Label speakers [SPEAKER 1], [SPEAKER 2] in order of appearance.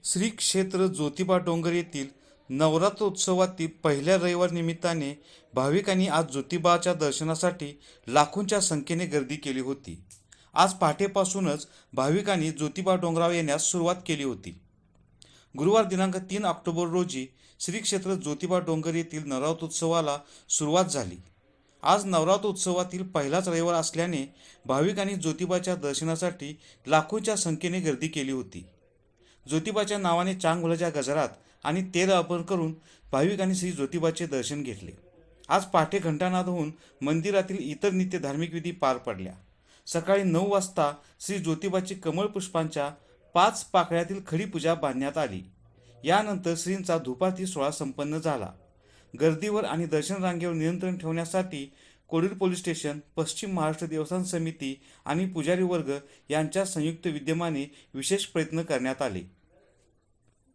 [SPEAKER 1] श्री क्षेत्र ज्योतिबा डोंगर येथील नवरात्रोत्सवातील पहिल्या रविवार निमित्ताने भाविकांनी आज ज्योतिबाच्या दर्शनासाठी लाखोंच्या संख्येने गर्दी केली होती. आज पहाटेपासूनच भाविकांनी ज्योतिबा डोंगरावर येण्यास सुरुवात केली होती. गुरुवार दिनांक 3 ऑक्टोबर रोजी श्री क्षेत्र ज्योतिबा डोंगर येथील नवरात्रोत्सवाला सुरुवात झाली. आज नवरात्रोत्सवातील पहिलाच रविवार असल्याने भाविकांनी ज्योतिबाच्या दर्शनासाठी लाखोंच्या संख्येने गर्दी केली होती. ज्योतिबाच्या नावाने चांगभलच्या गजरात आणि तेल अर्पण करून भाविकांनी श्री ज्योतिबाचे दर्शन घेतले. आज पहाटे घंटानाद होऊन मंदिरातील इतर नित्य धार्मिक विधी पार पडल्या. सकाळी 9 वाजता श्री ज्योतिबाची कमळ पुष्पांच्या 5 पाकळ्यातील खडी पूजा बांधण्यात आली. यानंतर श्रींचा धूपारती सोहळा संपन्न झाला. गर्दीवर आणि दर्शन रांगेवर नियंत्रण ठेवण्यासाठी कोडीर पोलीस स्टेशन, पश्चिम महाराष्ट्र देवस्थान समिती आणि पुजारी वर्ग यांच्या संयुक्त विद्यमाने विशेष प्रयत्न करण्यात आले.